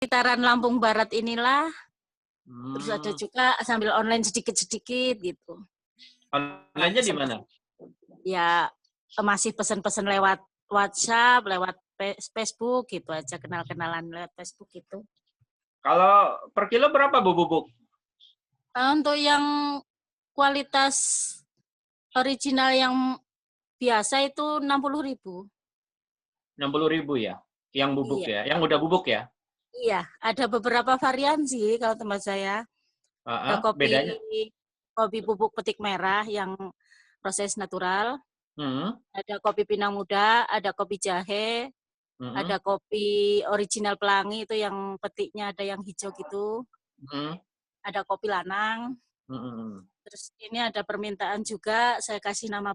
sekitaran Lampung Barat inilah. Terus ada Hmm. juga sambil online sedikit-sedikit gitu. Online-nya di mana? Ya masih pesan-pesan lewat WhatsApp, lewat Facebook gitu aja, kenal-kenalan lewat Facebook gitu. Kalau per kilo berapa Bu bubuk? Untuk yang kualitas original yang biasa itu 60.000. 60.000 ya? Yang bubuk Iya. ya? Yang udah bubuk ya? Iya, ada beberapa varian sih kalau tempat saya. Ada Bedanya? kopi bubuk petik merah yang proses natural. Ada kopi pinang muda, ada kopi jahe, ada kopi original pelangi itu yang petiknya ada yang hijau gitu. Ada kopi lanang. Terus ini ada permintaan juga, saya kasih nama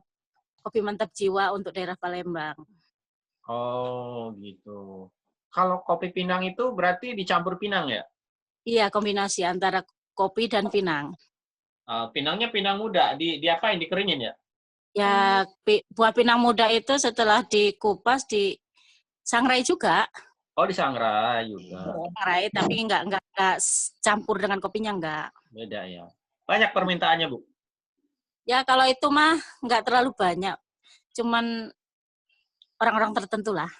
kopi mantap jiwa untuk daerah Palembang. Oh gitu. Kalau kopi pinang itu berarti dicampur pinang ya? Iya, kombinasi antara kopi dan pinang. Pinangnya pinang muda, diapain? Dikeringin ya? Ya, buah pinang muda itu setelah dikupas disangrai juga. Oh, disangrai juga. Sangrai, tapi enggak campur dengan kopinya enggak. Beda ya. Banyak permintaannya, Bu? Ya, kalau itu mah enggak terlalu banyak. Cuman orang-orang tertentu lah.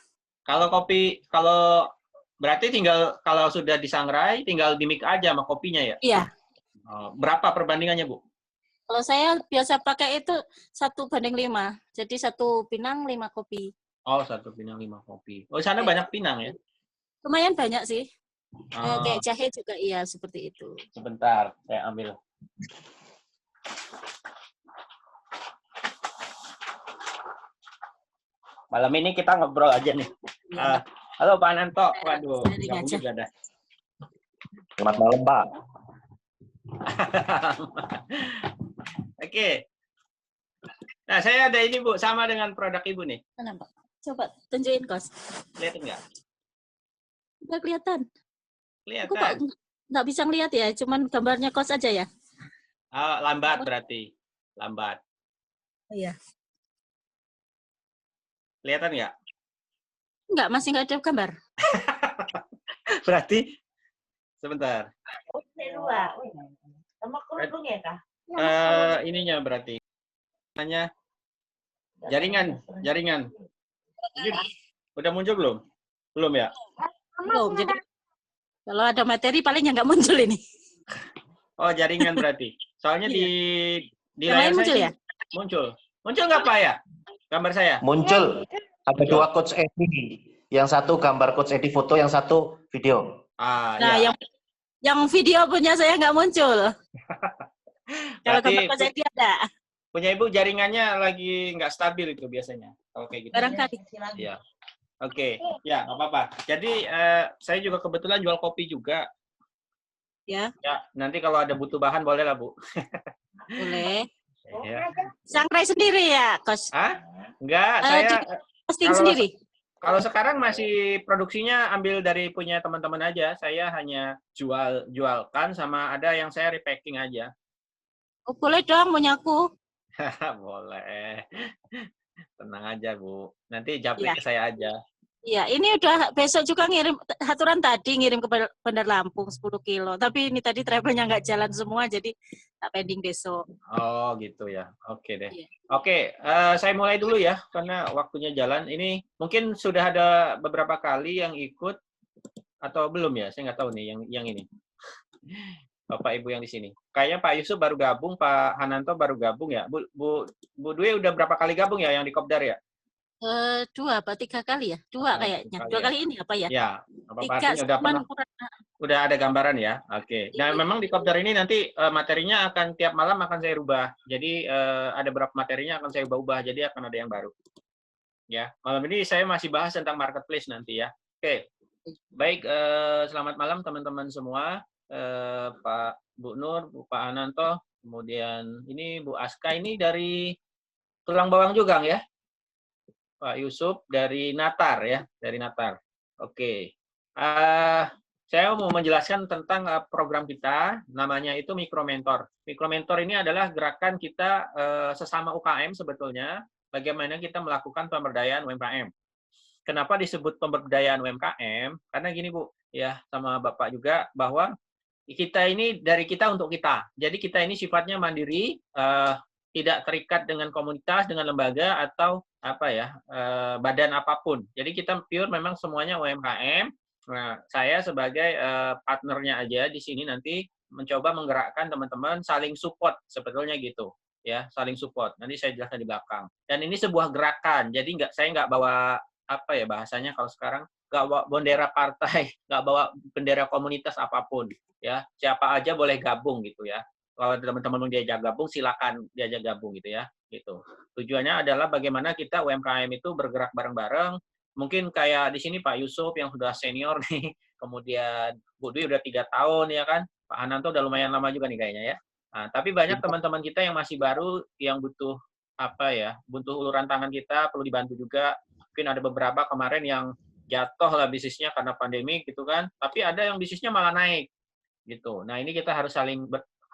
Kalau berarti tinggal kalau sudah disangrai tinggal di-mix aja sama kopinya ya? Iya. Berapa perbandingannya, Bu? Kalau saya biasa pakai itu 1:5. Jadi 1 pinang 5 kopi. Oh, 1 pinang 5 kopi. Oh, sana banyak pinang ya? Lumayan banyak sih. Kayak jahe juga iya seperti itu. Sebentar, saya ambil. Malam ini kita ngobrol aja nih. Halo Pak Ananto. Waduh, gabung juga dah. Selamat malam, Pak. Oke. Nah, saya ada ini, Bu, sama dengan produk Ibu nih. Mana, Pak? Coba tunjukin, Kos. Kelihatan nggak? Udah kelihatan. Kelihatan. Aku kok nggak bisa ngeliat ya, cuman gambarnya Kos aja ya? Lambat berarti. Lambat. Oh, iya. Kelihatan nggak? Enggak, masih nggak ada gambar. Berarti, sebentar. Ininya berarti. Namanya jaringan. Ini udah muncul belum? Belum ya? Belum. Jadi kalau ada materi paling nggak muncul ini. Oh, jaringan berarti. Soalnya di yang lain layar muncul saya ya? Muncul. Muncul nggak Pak ya? Gambar saya? Muncul. Ada 2 coach Edi. Yang satu gambar coach Edi foto, yang satu video. Nah, ya. yang video punya saya nggak muncul. Kalau gambar coach Edi ada. Punya Ibu jaringannya lagi nggak stabil itu biasanya. Kalau kayak gitu. Barangkali. Iya. Oke. Ya, nggak apa-apa. Jadi saya juga kebetulan jual kopi juga. Ya. Ya, nanti kalau ada butuh bahan boleh lah, Bu. Boleh. Ya. Sangrai sendiri ya, Kos? Enggak, saya posting sendiri. Kalau sekarang masih produksinya ambil dari punya teman-teman aja. Saya hanya jualkan sama ada yang saya repacking aja. Oh, boleh dong punyaku. Boleh. Tenang aja, Bu. Nanti japri ke saya aja. Iya, ini udah besok juga ngirim, aturan tadi ngirim ke Bandar Lampung 10 kilo. Tapi ini tadi travelnya nggak jalan semua, jadi tak pending besok. Oh, gitu ya. Oke deh. Iya. Oke, saya mulai dulu ya, karena waktunya jalan. Ini mungkin sudah ada beberapa kali yang ikut, atau belum ya? Saya nggak tahu nih yang ini. Bapak Ibu yang di sini. Kayaknya Pak Yusuf baru gabung, Pak Hananto baru gabung ya. Bu Dwi udah berapa kali gabung ya yang di Kopdar ya? 2 apa 3 kali ya? 2 kayaknya. 2 kali ini apa ya? Ya, apa 3 udah ada gambaran ya. Oke. Nah, memang di Kopdar ini nanti materinya akan tiap malam akan saya rubah. Jadi ada beberapa materinya akan saya ubah, jadi akan ada yang baru. Ya, malam ini saya masih bahas tentang marketplace nanti ya. Oke. Baik, selamat malam teman-teman semua. Pak Bu Nur, Pak Ananto, kemudian ini Bu Aska ini dari Tulang Bawang juga ya. Pak Yusuf dari Natar ya, dari Natar. Oke. Saya mau menjelaskan tentang program kita, namanya itu Mikromentor. Mikromentor ini adalah gerakan kita sesama UKM sebetulnya, bagaimana kita melakukan pemberdayaan UMKM. Kenapa disebut pemberdayaan UMKM? Karena gini Bu, ya sama Bapak juga bahwa kita ini dari kita untuk kita. Jadi kita ini sifatnya mandiri, tidak terikat dengan komunitas, dengan lembaga atau apa ya, badan apapun. Jadi kita pure memang semuanya UMKM. Nah, saya sebagai partnernya aja di sini nanti mencoba menggerakkan teman-teman saling support sebetulnya gitu ya, saling support. Nanti saya jelaskan di belakang. Dan ini sebuah gerakan. Jadi saya nggak bawa apa ya bahasanya kalau sekarang nggak bawa bendera partai, nggak bawa bendera komunitas apapun ya, siapa aja boleh gabung gitu ya. Kalau teman-teman mau diajak gabung, silakan diajak gabung gitu ya. Gitu. Tujuannya adalah bagaimana kita UMKM itu bergerak bareng-bareng. Mungkin kayak di sini Pak Yusuf yang sudah senior nih, kemudian Bu Dwi udah 3 tahun ya kan, Pak Hananto udah lumayan lama juga nih kayaknya ya. Nah, tapi banyak teman-teman kita yang masih baru yang butuh apa ya, butuh uluran tangan kita, perlu dibantu juga. Mungkin ada beberapa kemarin yang jatuh lah bisnisnya karena pandemi gitu kan, tapi ada yang bisnisnya malah naik gitu. Nah, ini kita harus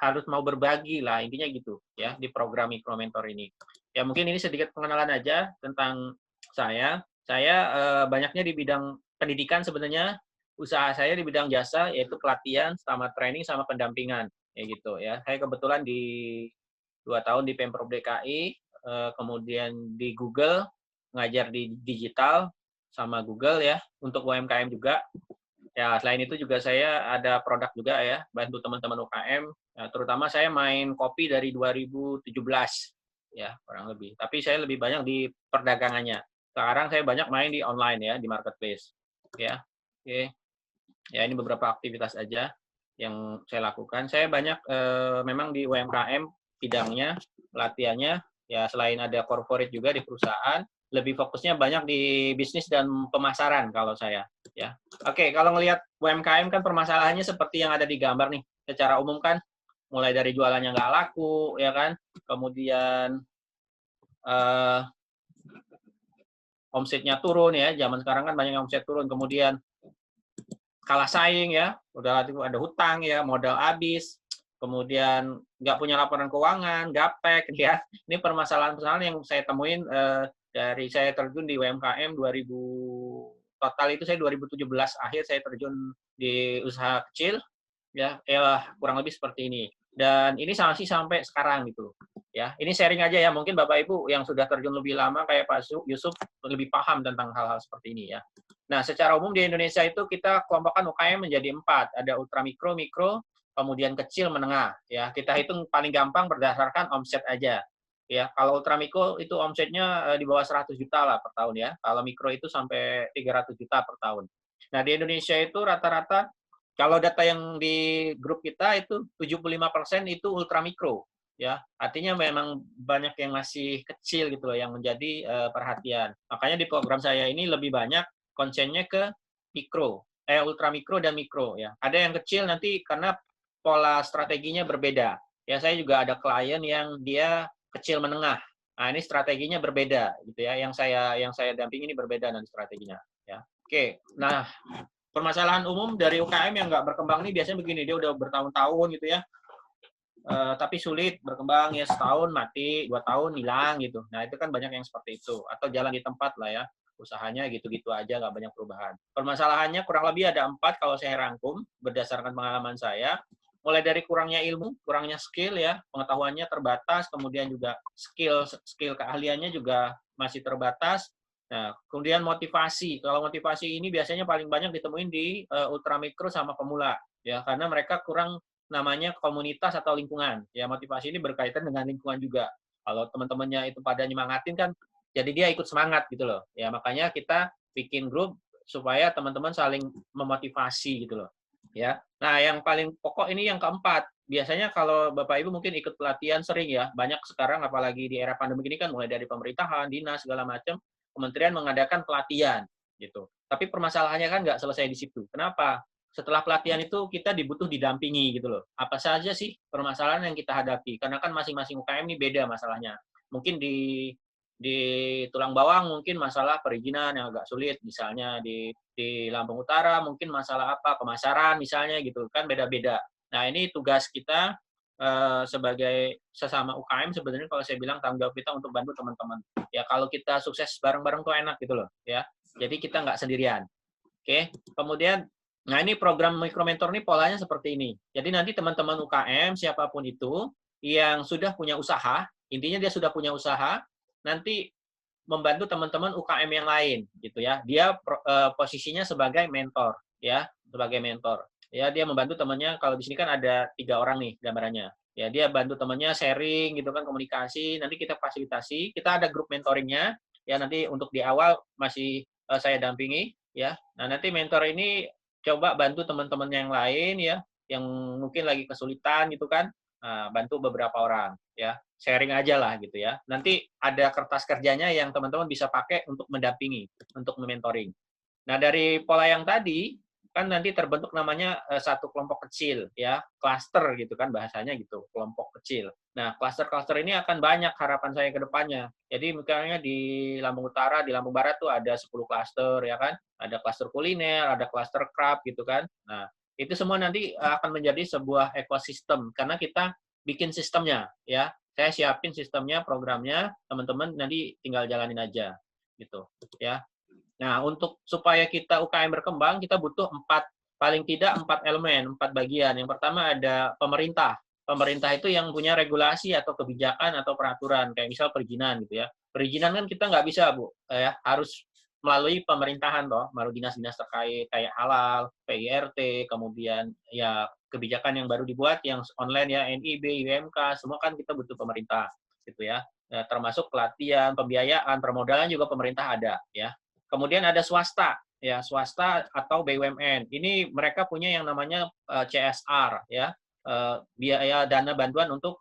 harus mau berbagi lah intinya gitu ya di program Mikro Mentor ini. Ya mungkin ini sedikit pengenalan aja tentang saya. Saya banyaknya di bidang pendidikan sebenarnya. Usaha saya di bidang jasa yaitu pelatihan sama training sama pendampingan ya gitu ya. Saya kebetulan di 2 tahun di Pemprov DKI, kemudian di Google ngajar di digital sama Google ya untuk UMKM juga. Ya, selain itu juga saya ada produk juga ya, bantu teman-teman UKM. Ya, terutama saya main kopi dari 2017, ya kurang lebih. Tapi saya lebih banyak di perdagangannya. Sekarang saya banyak main di online ya, di marketplace. Ya, oke. Ya ini beberapa aktivitas aja yang saya lakukan. Saya banyak memang di UMKM bidangnya, pelatihannya. Ya selain ada corporate juga di perusahaan, lebih fokusnya banyak di bisnis dan pemasaran kalau saya. Ya, oke. Kalau ngelihat UMKM kan permasalahannya seperti yang ada di gambar nih. Secara umum kan, mulai dari jualannya nggak laku, ya kan. Kemudian omsetnya turun ya. Zaman sekarang kan banyak yang omset turun. Kemudian kalah saing ya, udah ada hutang ya, modal habis. Kemudian nggak punya laporan keuangan, gaptek ya. Ini permasalahan-permasalahan yang saya temuin dari saya terjun di UMKM 2000 total itu saya 2017 akhir saya terjun di usaha kecil ya, kurang lebih seperti ini. Dan ini masih sampai sekarang gitu. Ya, ini sharing aja ya. Mungkin Bapak Ibu yang sudah terjun lebih lama kayak Pak Yusuf lebih paham tentang hal-hal seperti ini ya. Nah, secara umum di Indonesia itu kita kelompokkan UKM menjadi 4. Ada ultra mikro, mikro, kemudian kecil, menengah. Ya, kita hitung paling gampang berdasarkan omset aja. Ya, kalau ultra mikro itu omsetnya di bawah 100 juta lah per tahun ya. Kalau mikro itu sampai 300 juta per tahun. Nah, di Indonesia itu rata-rata kalau data yang di grup kita itu 75% itu ultra mikro. Ya, artinya memang banyak yang masih kecil gitu loh yang menjadi perhatian. Makanya di program saya ini lebih banyak konsennya ke mikro, ultra mikro dan mikro ya. Ada yang kecil nanti karena pola strateginya berbeda. Ya, saya juga ada klien yang dia kecil menengah. Nah, ini strateginya berbeda gitu ya. Yang saya dampingi ini berbeda dan strateginya ya. Oke. Nah, permasalahan umum dari UKM yang nggak berkembang ini biasanya begini, dia udah bertahun-tahun gitu ya. Tapi sulit berkembang ya, setahun mati, 2 tahun hilang gitu. Nah itu kan banyak yang seperti itu, atau jalan di tempat lah ya, usahanya gitu-gitu aja, nggak banyak perubahan. Permasalahannya kurang lebih ada 4 kalau saya rangkum berdasarkan pengalaman saya. Mulai dari kurangnya ilmu, kurangnya skill ya, pengetahuannya terbatas, kemudian juga skill keahliannya juga masih terbatas. Nah, kemudian motivasi. Kalau motivasi ini biasanya paling banyak ditemuin di ultramikro sama pemula ya, karena mereka kurang namanya komunitas atau lingkungan. Ya, motivasi ini berkaitan dengan lingkungan juga. Kalau teman-temannya itu pada nyemangatin kan, jadi dia ikut semangat gitu loh. Ya, makanya kita bikin grup supaya teman-teman saling memotivasi gitu loh. Ya. Nah, yang paling pokok ini yang keempat. Biasanya kalau Bapak Ibu mungkin ikut pelatihan sering ya. Banyak sekarang apalagi di era pandemi ini kan mulai dari pemerintahan, dinas segala macam, kementerian mengadakan pelatihan gitu. Tapi permasalahannya kan nggak selesai di situ. Kenapa? Setelah pelatihan itu kita dibutuh didampingi gitu loh. Apa saja sih permasalahan yang kita hadapi? Karena kan masing-masing UKM ini beda masalahnya. Mungkin di Tulang Bawang mungkin masalah perizinan yang agak sulit, misalnya di Lampung Utara mungkin masalah apa pemasaran misalnya gitu kan beda-beda. Nah ini tugas kita sebagai sesama UKM sebenarnya kalau saya bilang tanggung jawab kita untuk bantu teman-teman. Ya kalau kita sukses bareng-bareng tuh enak gitu loh ya. Jadi kita nggak sendirian. Oke. Kemudian Nah, ini program mikromentor ini polanya seperti ini. Jadi nanti teman-teman UKM, siapapun itu, yang sudah punya usaha, intinya dia sudah punya usaha, nanti membantu teman-teman UKM yang lain, gitu ya. Dia posisinya sebagai mentor, ya, sebagai mentor. Ya, dia membantu temannya, kalau di sini kan ada 3 orang nih gambarannya. Ya, dia bantu temannya sharing, gitu kan, komunikasi, nanti kita fasilitasi, kita ada grup mentoringnya, ya, nanti untuk di awal masih saya dampingi, ya. Nah, nanti mentor ini coba bantu teman-teman yang lain ya, yang mungkin lagi kesulitan gitu kan, bantu beberapa orang ya, sharing aja lah gitu ya. Nanti ada kertas kerjanya yang teman-teman bisa pakai untuk mendampingi, untuk mementoring. Nah, dari pola yang tadi kan nanti terbentuk namanya satu kelompok kecil ya, klaster gitu kan bahasanya gitu, kelompok kecil. Nah, klaster-klaster ini akan banyak harapan saya ke depannya. Jadi misalnya di Lampung Utara, di Lampung Barat tuh ada 10 klaster ya kan, ada klaster kuliner, ada klaster craft gitu kan. Nah, itu semua nanti akan menjadi sebuah ekosistem karena kita bikin sistemnya ya. Saya siapin sistemnya, programnya, teman-teman nanti tinggal jalanin aja gitu ya. Nah, untuk supaya kita UKM berkembang, kita butuh paling tidak 4 elemen, 4 bagian. Yang pertama ada pemerintah. Pemerintah itu yang punya regulasi atau kebijakan atau peraturan, kayak misal perizinan gitu ya. Perizinan kan kita nggak bisa, Bu, ya, harus melalui pemerintahan toh, melalui dinas-dinas terkait kayak halal, PIRT, kemudian ya kebijakan yang baru dibuat yang online ya, NIB, UMK, semua kan kita butuh pemerintah gitu ya. Nah, termasuk pelatihan, pembiayaan, permodalan juga pemerintah ada ya. Kemudian ada swasta, ya swasta atau BUMN. Ini mereka punya yang namanya CSR, ya biaya dana bantuan untuk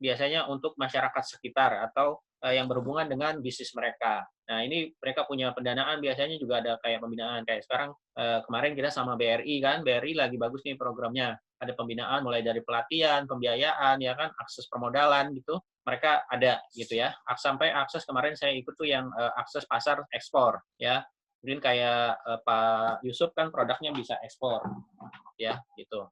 biasanya untuk masyarakat sekitar atau yang berhubungan dengan bisnis mereka. Nah, ini mereka punya pendanaan, biasanya juga ada kayak pembinaan. Kayak sekarang kemarin kita sama BRI kan, BRI lagi bagus nih programnya. Ada pembinaan mulai dari pelatihan, pembiayaan, ya kan, akses permodalan gitu. Mereka ada gitu ya. Sampai akses kemarin saya ikut tuh yang akses pasar ekspor ya. Mungkin kayak Pak Yusuf kan produknya bisa ekspor ya gitu.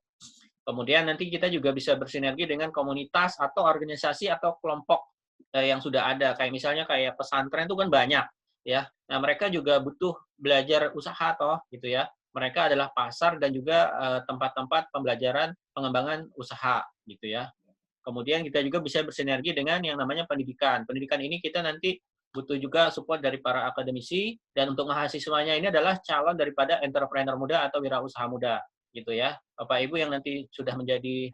Kemudian nanti kita juga bisa bersinergi dengan komunitas atau organisasi atau kelompok yang sudah ada. Kayak misalnya kayak pesantren itu kan banyak ya. Nah, mereka juga butuh belajar usaha toh gitu ya. Mereka adalah pasar dan juga tempat-tempat pembelajaran pengembangan usaha gitu ya. Kemudian kita juga bisa bersinergi dengan yang namanya pendidikan. Pendidikan ini kita nanti butuh juga support dari para akademisi, dan untuk mahasiswanya ini adalah calon daripada entrepreneur muda atau wirausaha muda gitu ya. Bapak Ibu yang nanti sudah menjadi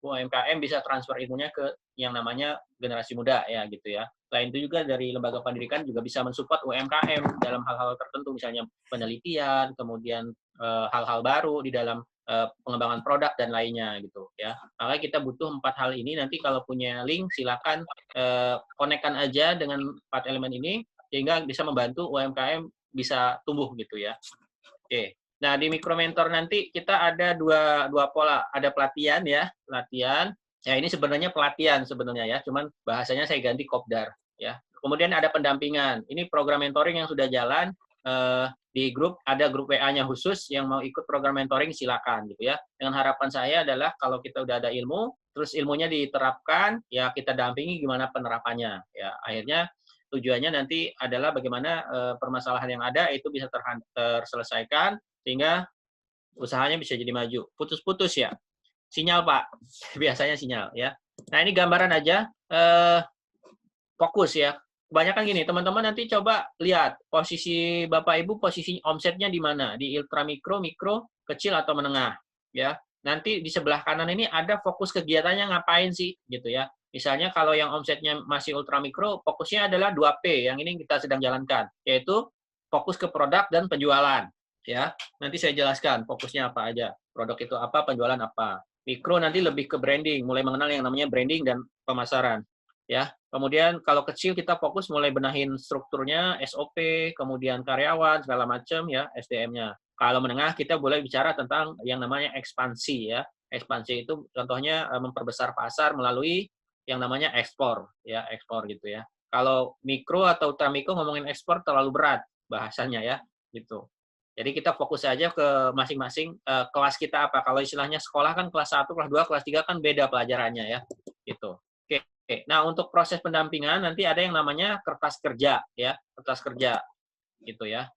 UMKM bisa transfer ilmunya ke yang namanya generasi muda ya gitu ya. Selain itu juga dari lembaga pendidikan juga bisa mensupport UMKM dalam hal-hal tertentu, misalnya penelitian, kemudian hal-hal baru di dalam pengembangan produk dan lainnya gitu ya. Maka kita butuh 4 hal ini. Nanti kalau punya link silakan konekkan aja dengan 4 elemen ini sehingga bisa membantu UMKM bisa tumbuh gitu ya. Oke. Nah, di mikromentor nanti kita ada dua pola, ada pelatihan ya, pelatihan. Ya, ini sebenarnya pelatihan sebenarnya ya, cuman bahasanya saya ganti kopdar ya. Kemudian ada pendampingan. Ini program mentoring yang sudah jalan di grup, ada grup WA-nya khusus, yang mau ikut program mentoring silakan gitu ya. Dengan harapan saya adalah kalau kita udah ada ilmu, terus ilmunya diterapkan, ya kita dampingi gimana penerapannya. Ya, akhirnya tujuannya nanti adalah bagaimana permasalahan yang ada itu bisa terselesaikan sehingga usahanya bisa jadi maju. Putus-putus ya. Sinyal, Pak. Biasanya sinyal ya. Nah, ini gambaran aja fokus ya. Kebanyakan gini, teman-teman nanti coba lihat posisi Bapak Ibu, posisi omsetnya di mana? Di ultra mikro, mikro, kecil atau menengah ya. Nanti di sebelah kanan ini ada fokus kegiatannya ngapain sih gitu ya. Misalnya kalau yang omsetnya masih ultra mikro, fokusnya adalah 2P yang ini kita sedang jalankan, yaitu fokus ke produk dan penjualan ya. Nanti saya jelaskan fokusnya apa aja. Produk itu apa, penjualan apa. Mikro nanti lebih ke branding, mulai mengenal yang namanya branding dan pemasaran. Ya, kemudian kalau kecil kita fokus mulai benahin strukturnya, SOP, kemudian karyawan segala macam ya, SDM-nya. Kalau menengah kita boleh bicara tentang yang namanya ekspansi ya. Ekspansi itu contohnya memperbesar pasar melalui yang namanya ekspor ya, ekspor gitu ya. Kalau mikro atau ultramikro ngomongin ekspor terlalu berat bahasanya ya, gitu. Jadi kita fokus aja ke masing-masing kelas kita apa. Kalau istilahnya sekolah kan kelas 1, kelas 2, kelas 3 kan beda pelajarannya ya, gitu. Oke, nah untuk proses pendampingan nanti ada yang namanya kertas kerja ya, kertas kerja gitu ya.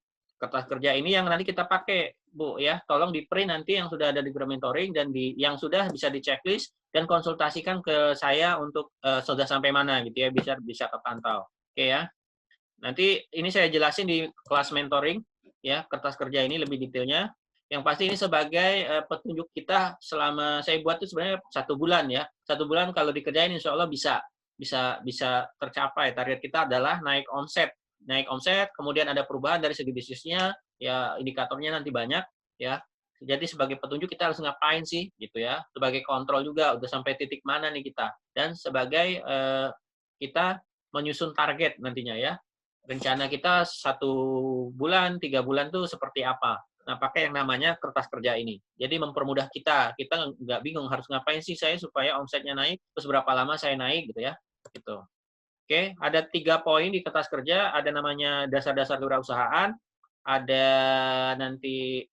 Kertas kerja ini yang nanti kita pakai, Bu, ya. Tolong di-print nanti yang sudah ada di group mentoring dan yang sudah bisa di-checklist dan konsultasikan ke saya untuk sudah sampai mana gitu ya, bisa kepantau. Oke ya. Nanti ini saya jelasin di kelas mentoring ya, kertas kerja ini lebih detailnya. Yang pasti ini sebagai petunjuk kita selama saya buat itu sebenarnya 1 bulan ya. 1 bulan kalau dikerjain insya Allah bisa tercapai. Target kita adalah naik omset, kemudian ada perubahan dari segi bisnisnya, ya indikatornya nanti banyak, ya. Jadi sebagai petunjuk kita harus ngapain sih, gitu ya. Sebagai kontrol juga, udah sampai titik mana nih kita. Dan sebagai kita menyusun target nantinya ya. Rencana kita 1 bulan, 3 bulan tuh seperti apa. Nah, pakai yang namanya kertas kerja ini. Jadi mempermudah kita nggak bingung harus ngapain sih saya supaya omsetnya naik, terus berapa lama saya naik, gitu ya. Gitu. Oke, ada 3 poin di kertas kerja, ada namanya dasar-dasar kewirausahaan, ada nanti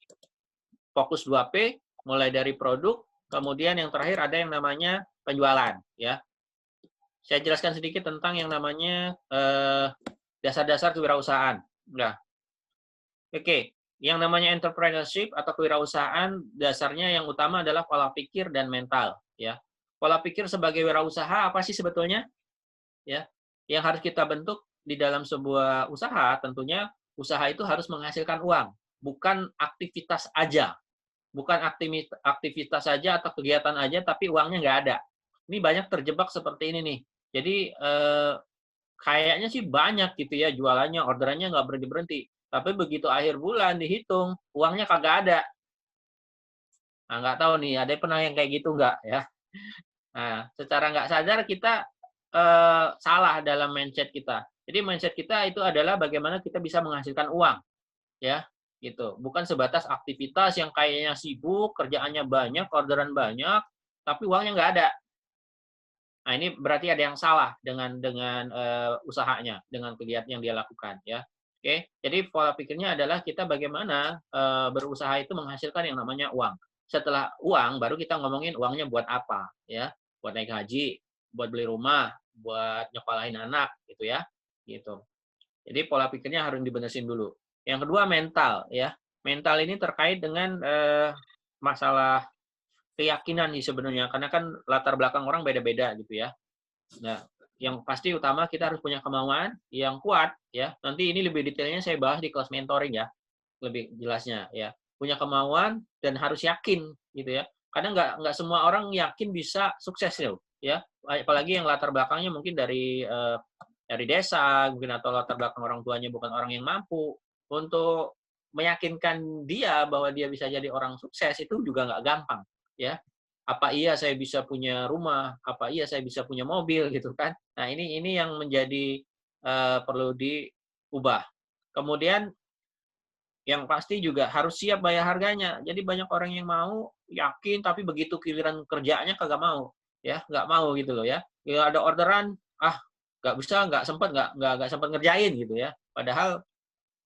fokus 2P, mulai dari produk, kemudian yang terakhir ada yang namanya penjualan, ya. Saya jelaskan sedikit tentang yang namanya dasar-dasar kewirausahaan. Nah, oke, yang namanya entrepreneurship atau kewirausahaan, dasarnya yang utama adalah pola pikir dan mental, ya. Pola pikir sebagai wirausaha apa sih sebetulnya? Ya, yang harus kita bentuk di dalam sebuah usaha, tentunya usaha itu harus menghasilkan uang, bukan aktivitas aja. Bukan aktivitas saja atau kegiatan aja, tapi uangnya nggak ada. Ini banyak terjebak seperti ini nih. Jadi, kayaknya sih banyak gitu ya jualannya, orderannya nggak berhenti-berhenti. Tapi begitu akhir bulan dihitung, uangnya kagak ada. Nah, nggak tahu nih, ada pernah yang kayak gitu nggak ya? Nah, secara nggak sadar kita salah dalam mindset kita. Jadi mindset kita itu adalah bagaimana kita bisa menghasilkan uang, ya, gitu. Bukan sebatas aktivitas yang kayaknya sibuk, kerjaannya banyak, orderan banyak, tapi uangnya nggak ada. Nah, ini berarti ada yang salah dengan usahanya, dengan kegiatan yang dia lakukan, ya. Oke, jadi pola pikirnya adalah kita bagaimana berusaha itu menghasilkan yang namanya uang. Setelah uang, baru kita ngomongin uangnya buat apa, ya? Buat naik haji, buat beli rumah, buat nyekolahin anak, gitu ya, gitu. Jadi pola pikirnya harus dibenesin dulu. Yang kedua mental, ya. Mental ini terkait dengan masalah keyakinan sih sebenarnya, karena kan latar belakang orang beda-beda gitu ya. Nah, yang pasti utama kita harus punya kemauan yang kuat, ya. Nanti ini lebih detailnya saya bahas di kelas mentoring ya, lebih jelasnya ya. Punya kemauan dan harus yakin gitu ya. Karena nggak semua orang yakin bisa sukses ya. Apalagi yang latar belakangnya mungkin dari desa, mungkin atau latar belakang orang tuanya bukan orang yang mampu. Untuk meyakinkan dia bahwa dia bisa jadi orang sukses itu juga nggak gampang, ya. Apa iya saya bisa punya rumah? Apa iya saya bisa punya mobil gitu kan? Nah, ini yang menjadi perlu diubah. Kemudian yang pasti juga harus siap bayar harganya. Jadi banyak orang yang mau, yakin, tapi begitu giliran kerjaannya kagak mau, ya, nggak mau gitu loh ya. Ya ada orderan, nggak bisa, nggak sempat ngerjain gitu ya. Padahal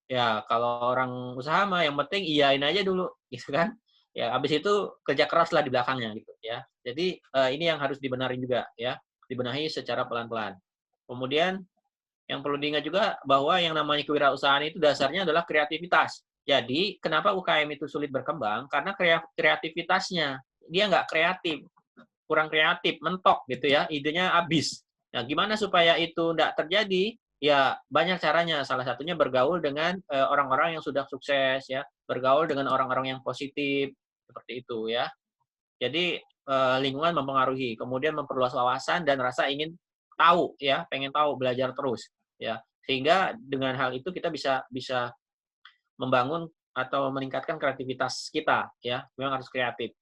ya kalau orang usaha mah yang penting iyain aja dulu, gitu kan. Ya habis itu kerja keras lah di belakangnya gitu ya. Jadi ini yang harus dibenarin juga ya, dibenahi secara pelan-pelan. Kemudian yang perlu diingat juga bahwa yang namanya kewirausahaan itu dasarnya adalah kreativitas. Jadi kenapa UKM itu sulit berkembang? Karena kreativitasnya dia nggak kreatif, kurang kreatif, mentok gitu ya, idenya habis. Nah, gimana supaya itu nggak terjadi? Ya banyak caranya. Salah satunya bergaul dengan orang-orang yang sudah sukses ya, bergaul dengan orang-orang yang positif seperti itu ya. Jadi lingkungan mempengaruhi, kemudian memperluas wawasan dan rasa ingin tahu ya, pengen tahu, belajar terus ya. Sehingga dengan hal itu kita bisa membangun atau meningkatkan kreativitas kita ya. Memang harus kreatif.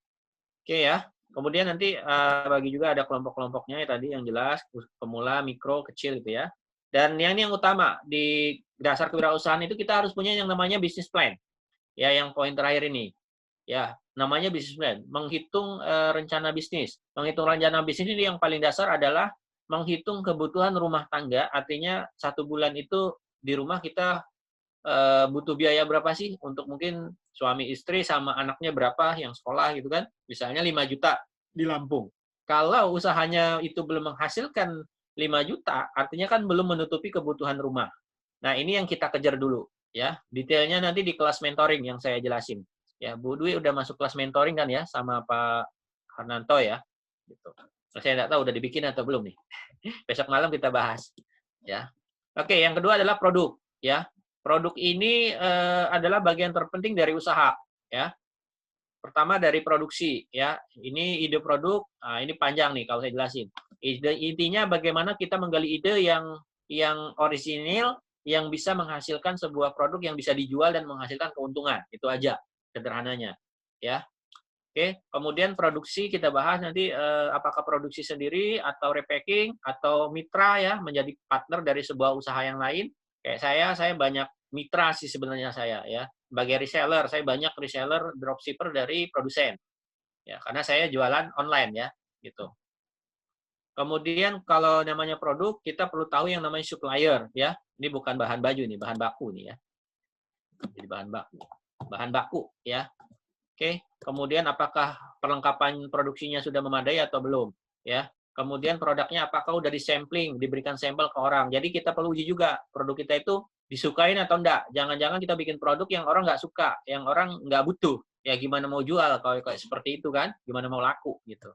Oke ya. Kemudian nanti bagi juga ada kelompok-kelompoknya ya tadi yang jelas, pemula, mikro, kecil gitu ya. Dan yang ini yang utama di dasar kewirausahaan itu kita harus punya yang namanya business plan. Ya, yang poin terakhir ini. Ya, namanya business plan, menghitung rencana bisnis. Menghitung rencana bisnis ini yang paling dasar adalah menghitung kebutuhan rumah tangga, artinya 1 bulan itu di rumah kita butuh biaya berapa sih untuk mungkin suami istri sama anaknya berapa yang sekolah gitu kan. Misalnya 5 juta di Lampung. Kalau usahanya itu belum menghasilkan 5 juta, artinya kan belum menutupi kebutuhan rumah. Nah, ini yang kita kejar dulu. Ya, detailnya nanti di kelas mentoring yang saya jelasin. Ya, Bu Dwi udah masuk kelas mentoring kan ya sama Pak Harnanto ya. Gitu. Saya nggak tahu udah dibikin atau belum nih. Besok malam kita bahas. Ya. Oke, yang kedua adalah produk. Ya, produk ini adalah bagian terpenting dari usaha. Ya. Pertama dari produksi. Ya, ini ide produk. Nah, ini panjang nih kalau saya jelasin. Intinya bagaimana kita menggali ide yang orisinil, yang bisa menghasilkan sebuah produk yang bisa dijual dan menghasilkan keuntungan. Itu aja sederhananya. Ya. Oke, kemudian produksi kita bahas nanti apakah produksi sendiri atau repacking atau mitra ya, menjadi partner dari sebuah usaha yang lain. Kayak saya banyak mitra sih sebenarnya saya ya. Sebagai reseller, saya banyak reseller dropshipper dari produsen. Ya, karena saya jualan online ya, gitu. Kemudian kalau namanya produk, kita perlu tahu yang namanya supplier ya. Ini bukan bahan baju nih, bahan baku nih ya. Jadi bahan baku. Bahan baku ya. Oke. Kemudian apakah perlengkapan produksinya sudah memadai atau belum ya. Kemudian produknya apakah udah disampling, diberikan sampel ke orang. Jadi kita perlu uji juga produk kita itu disukain atau enggak. Jangan-jangan kita bikin produk yang orang nggak suka, yang orang nggak butuh. Ya gimana mau jual kalau kayak seperti itu kan? Gimana mau laku gitu.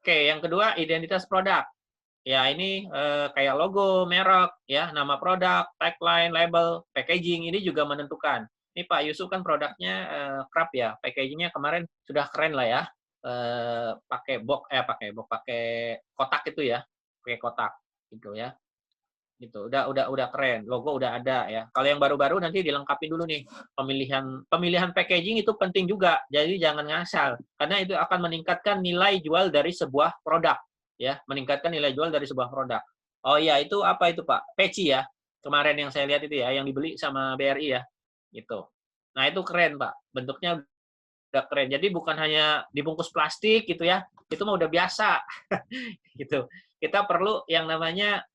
Oke, yang kedua identitas produk. Ya ini kayak logo, merek, ya nama produk, tagline, label, packaging ini juga menentukan. Ini Pak Yusuf kan produknya Krap ya, packagingnya kemarin sudah keren lah ya. Pakai pakai kotak itu ya, pakai kotak gitu ya. Gitu, udah keren, logo udah ada ya. Kalau yang baru-baru nanti dilengkapi dulu nih pemilihan packaging itu penting juga. Jadi jangan ngasal karena itu akan meningkatkan nilai jual dari sebuah produk ya, meningkatkan nilai jual dari sebuah produk. Oh iya, itu apa itu Pak? Peci ya. Kemarin yang saya lihat itu ya, yang dibeli sama BRI ya. Gitu. Nah, itu keren Pak. Bentuknya udah keren. Jadi bukan hanya dibungkus plastik gitu ya. Itu mah udah biasa. Gitu. Kita perlu yang namanya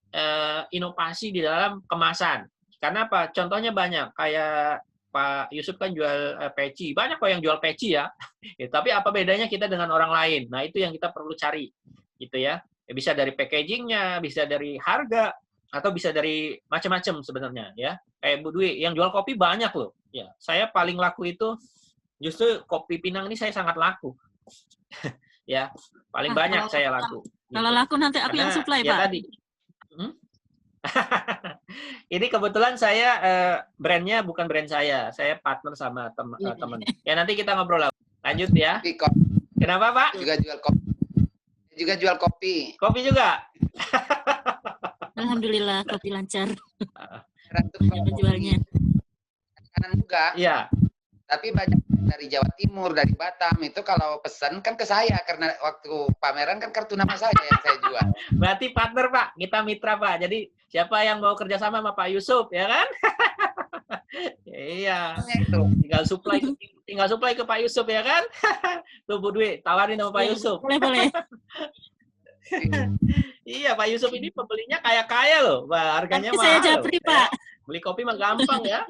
inovasi di dalam kemasan. Karena apa? Contohnya banyak. Kayak Pak Yusuf kan jual peci. Banyak kok yang jual peci ya. Ya. Tapi apa bedanya kita dengan orang lain? Nah, itu yang kita perlu cari. Gitu ya. Bisa dari packagingnya, bisa dari harga, atau bisa dari macam-macam sebenarnya. Ya. Kayak Bu Dwi, yang jual kopi banyak loh. Ya. Saya paling laku itu justru kopi Pinang ini saya sangat laku. Ya, paling banyak saya laku. Kalau gitu. Laku nanti aku yang supply, ya Pak. Tadi. Ini kebetulan saya brandnya bukan brand saya partner sama teman. Ya nanti kita ngobrol lah. Lanjut ya. Kenapa Pak? Juga jual kopi. Juga jual kopi. Kopi juga. Alhamdulillah kopi lancar. Penjualnya. Kanan juga. Iya. Tapi banyak dari Jawa Timur, dari Batam itu kalau pesan kan ke saya karena waktu pameran kan kartu nama saya yang saya jual. Berarti partner Pak, kita mitra Pak. Jadi siapa yang mau kerjasama sama Pak Yusuf ya kan? Iya. Tinggal supply ke Pak Yusuf ya kan? Tuh Bu Dwi, tawarin sama Pak Yusuf. Boleh. Iya, Pak Yusuf ini pembelinya kaya-kaya loh. Wah, harganya mahal. Saya japri Pak. Beli kopi mah gampang ya.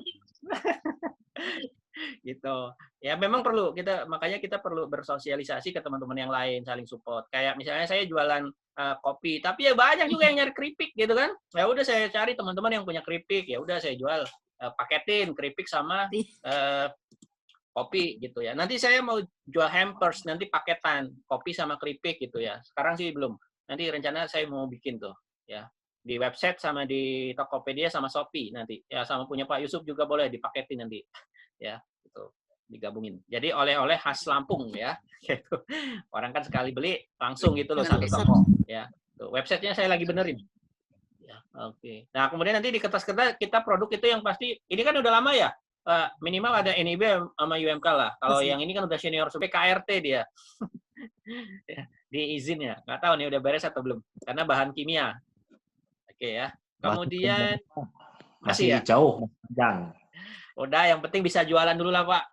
Gitu ya, memang perlu makanya kita perlu bersosialisasi ke teman-teman yang lain, saling support. Kayak misalnya saya jualan kopi, tapi ya banyak juga yang nyari keripik gitu kan. Ya udah saya cari teman-teman yang punya keripik, ya udah saya jual paketin keripik sama kopi gitu ya. Nanti saya mau jual hampers, nanti paketan kopi sama keripik gitu ya. Sekarang sih belum. Nanti rencana saya mau bikin tuh ya, di website sama di Tokopedia sama Shopee nanti ya, sama punya Pak Yusuf juga boleh dipaketin nanti ya, itu digabungin. Jadi oleh-oleh khas Lampung ya, gitu. Orang kan sekali beli langsung gitu loh satu toko ya. Tuh, websitenya saya lagi benerin. Ya, oke. Nah kemudian nanti di kertas-kertas kita produk itu yang pasti ini kan udah lama ya. Minimal ada NIB sama UMK lah. Kalau yang ini kan udah senior sampai KRT dia. Ya, diizin ya. Nggak tahu nih udah beres atau belum. Karena bahan kimia. Oke ya. Kemudian masih ya? Jauh, panjang. Udah, yang penting bisa jualan dulu lah, Pak.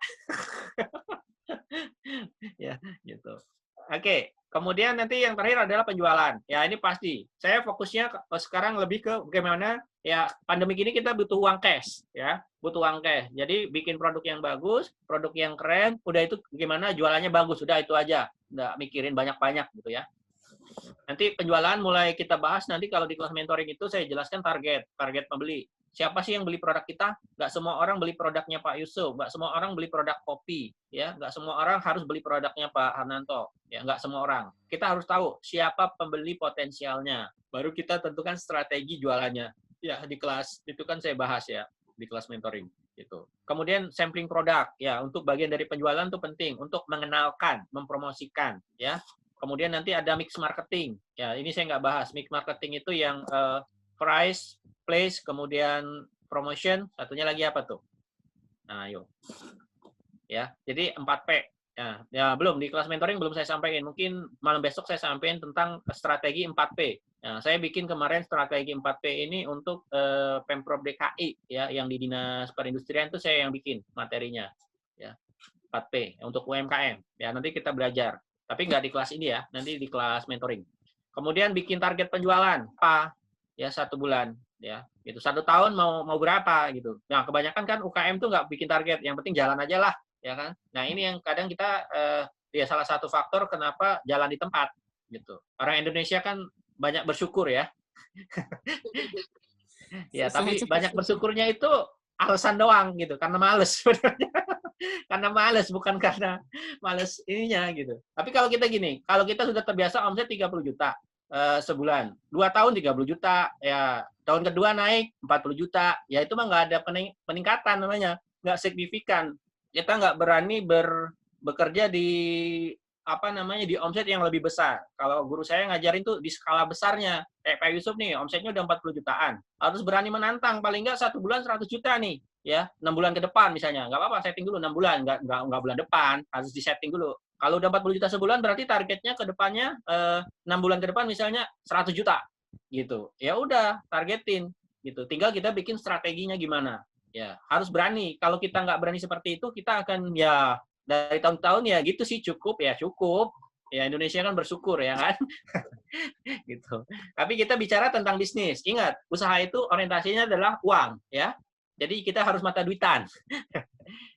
Ya, gitu. Oke, kemudian nanti yang terakhir adalah penjualan. Ya, ini pasti. Saya fokusnya sekarang lebih ke bagaimana ya pandemi ini kita butuh uang cash, ya. Butuh uang cash. Jadi bikin produk yang bagus, produk yang keren, udah itu gimana jualannya bagus, udah itu aja. Nggak mikirin banyak-banyak gitu ya. Nanti penjualan mulai kita bahas nanti kalau di kelas mentoring itu saya jelaskan target pembeli. Siapa sih yang beli produk kita? Nggak semua orang beli produknya Pak Yusuf, nggak semua orang beli produk kopi, ya, nggak semua orang harus beli produknya Pak Harnanto, ya, nggak semua orang. Kita harus tahu siapa pembeli potensialnya, baru kita tentukan strategi jualannya. Ya, di kelas itu kan saya bahas ya, di kelas mentoring. Gitu. Kemudian sampling produk, ya, untuk bagian dari penjualan itu penting, untuk mengenalkan, mempromosikan, ya. Kemudian nanti ada mix marketing, ya, ini saya nggak bahas. Mix marketing itu yang price, place, kemudian promotion, satunya lagi apa tuh? Nah, yuk. Ya, jadi 4P. Ya, belum di kelas mentoring belum saya sampaikan. Mungkin malam besok saya sampaikan tentang strategi 4P. Nah, saya bikin kemarin strategi 4P ini untuk Pemprov DKI ya, yang di Dinas Perindustrian itu saya yang bikin materinya. Ya. 4P untuk UMKM. Ya, nanti kita belajar. Tapi nggak di kelas ini ya, nanti di kelas mentoring. Kemudian bikin target penjualan apa? Ya, 1 bulan. Ya, gitu. 1 tahun mau berapa gitu. Nah, kebanyakan kan UKM tuh nggak bikin target, yang penting jalan aja lah, ya kan. Nah, ini yang kadang kita ya salah satu faktor kenapa jalan di tempat gitu. Orang Indonesia kan banyak bersyukur ya. Ya, tapi banyak bersyukurnya itu alasan doang gitu, karena males sebenarnya. Karena males, bukan karena males ininya gitu. Tapi kalau kita gini, kalau kita sudah terbiasa omset 30 juta sebulan, 2 tahun 30 juta, ya tahun kedua naik 40 juta, ya itu mah nggak ada peningkatan namanya, nggak signifikan. Kita nggak berani bekerja di apa namanya di omset yang lebih besar. Kalau guru saya ngajarin tuh di skala besarnya. Kayak Pak Yusuf nih, omsetnya udah 40 jutaan. Harus berani menantang, paling nggak 1 bulan 100 juta nih. Ya, 6 bulan ke depan misalnya. Nggak apa-apa, setting dulu 6 bulan. Nggak bulan depan, harus di-setting dulu. Kalau udah 40 juta sebulan, berarti targetnya ke depannya 6 bulan ke depan misalnya 100 juta. Gitu. Ya udah, targetin. Gitu. Tinggal kita bikin strateginya gimana. Ya, harus berani. Kalau kita nggak berani seperti itu, kita akan ya dari tahun-tahun ya gitu sih, cukup ya cukup. Ya Indonesia kan bersyukur ya kan. Gitu. Tapi kita bicara tentang bisnis. Ingat, usaha itu orientasinya adalah uang ya. Jadi kita harus mata duitan.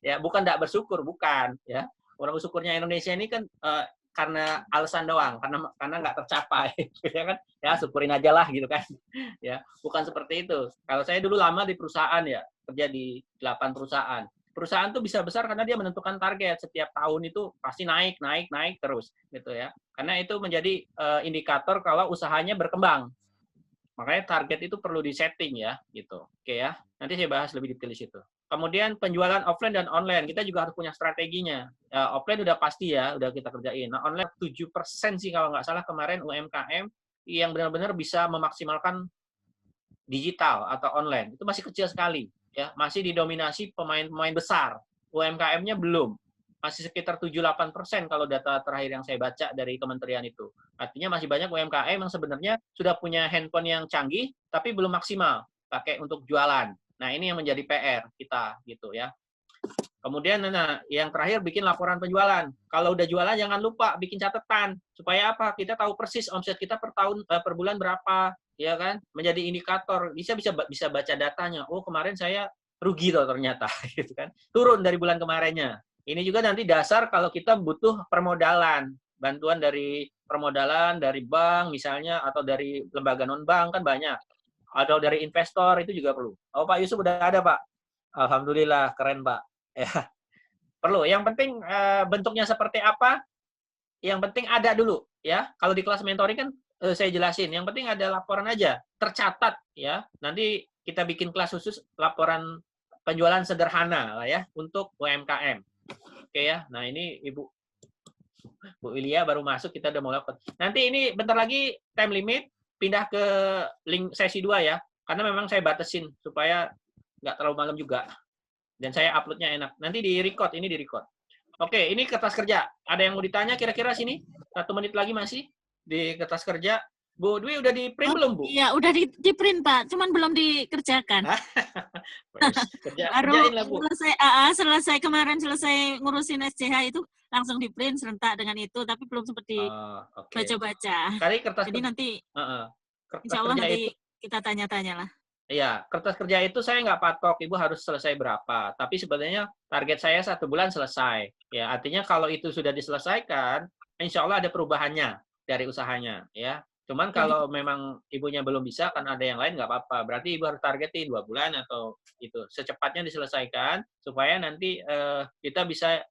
Ya, bukan tidak bersyukur, bukan ya. Orang bersyukurnya Indonesia ini kan karena alasan doang, karena nggak tercapai, ya kan? Ya syukurin aja lah gitu kan. Ya, bukan seperti itu. Kalau saya dulu lama di perusahaan ya, kerja di 8 perusahaan. Perusahaan tuh bisa besar karena dia menentukan target setiap tahun itu pasti naik terus gitu ya. Karena itu menjadi indikator kalau usahanya berkembang. Makanya target itu perlu disetting ya gitu. Oke ya. Nanti saya bahas lebih detail di situ. Kemudian penjualan offline dan online, kita juga harus punya strateginya. Offline udah pasti ya, udah kita kerjain. Nah, online 7% sih kalau nggak salah kemarin UMKM yang benar-benar bisa memaksimalkan digital atau online. Itu masih kecil sekali. Ya, masih didominasi pemain-pemain besar. UMKM-nya belum. Masih sekitar 7-8% kalau data terakhir yang saya baca dari kementerian itu. Artinya masih banyak UMKM yang sebenarnya sudah punya handphone yang canggih, tapi belum maksimal pakai untuk jualan. Nah, ini yang menjadi PR kita gitu ya. Kemudian yang terakhir bikin laporan penjualan. Kalau udah jualan jangan lupa bikin catatan supaya apa? Kita tahu persis omset kita per bulan berapa, ya kan? Menjadi indikator. Bisa baca datanya. Oh, kemarin saya rugi loh ternyata gitu kan. Turun dari bulan kemarinnya. Ini juga nanti dasar kalau kita butuh permodalan, bantuan dari permodalan dari bank misalnya atau dari lembaga non-bank kan banyak. Atau dari investor itu juga perlu. Oh, Pak Yusuf udah ada, Pak. Alhamdulillah, keren, Pak. Ya. Perlu. Yang penting bentuknya seperti apa? Yang penting ada dulu, ya. Kalau di kelas mentoring kan saya jelasin. Yang penting ada laporan aja, tercatat, ya. Nanti kita bikin kelas khusus laporan penjualan sederhana lah ya untuk UMKM. Oke ya. Nah, ini Bu Ilya baru masuk, kita udah mau lakukan. Nanti ini bentar lagi time limit. Pindah ke link sesi 2 ya, karena memang saya batasin supaya nggak terlalu malam juga. Dan saya uploadnya enak. Nanti di record, ini di record. Oke, ini kertas kerja. Ada yang mau ditanya kira-kira sini? 1 menit lagi masih di kertas kerja. Bu Dwi udah di print belum, Bu? Iya, udah di print, Pak. Cuman belum dikerjakan. Kerjain lah, Bu. Selesai kemarin ngurusin SCH itu langsung di print serentak dengan itu, tapi belum sempat baca-baca. Kali kertas jadi nanti kertas insya Allah nanti itu, kita tanya-tanya lah. Iya, kertas kerja itu saya nggak patok, Ibu harus selesai berapa. Tapi sebenarnya target saya 1 bulan selesai. Ya, artinya kalau itu sudah diselesaikan, insya Allah ada perubahannya dari usahanya. Ya, Cuman kalau memang ibunya belum bisa, kan ada yang lain nggak apa-apa. Berarti ibu harus targetin 2 bulan atau itu. Secepatnya diselesaikan supaya nanti kita bisa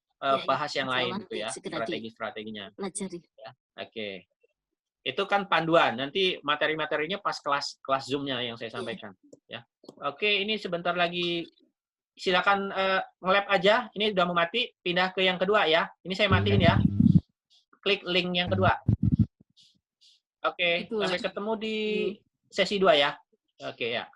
bahas yang lain gitu ya, strategi-strateginya. Ya, oke. Itu kan panduan. Nanti materi-materinya pas kelas Zoom-nya yang saya sampaikan. Ya. Oke, ini sebentar lagi. Silakan nge-lab aja. Ini udah mau mati. Pindah ke yang kedua ya. Ini saya matiin ya. Klik link yang kedua. Oke, sampai ketemu di sesi 2 ya. Oke ya.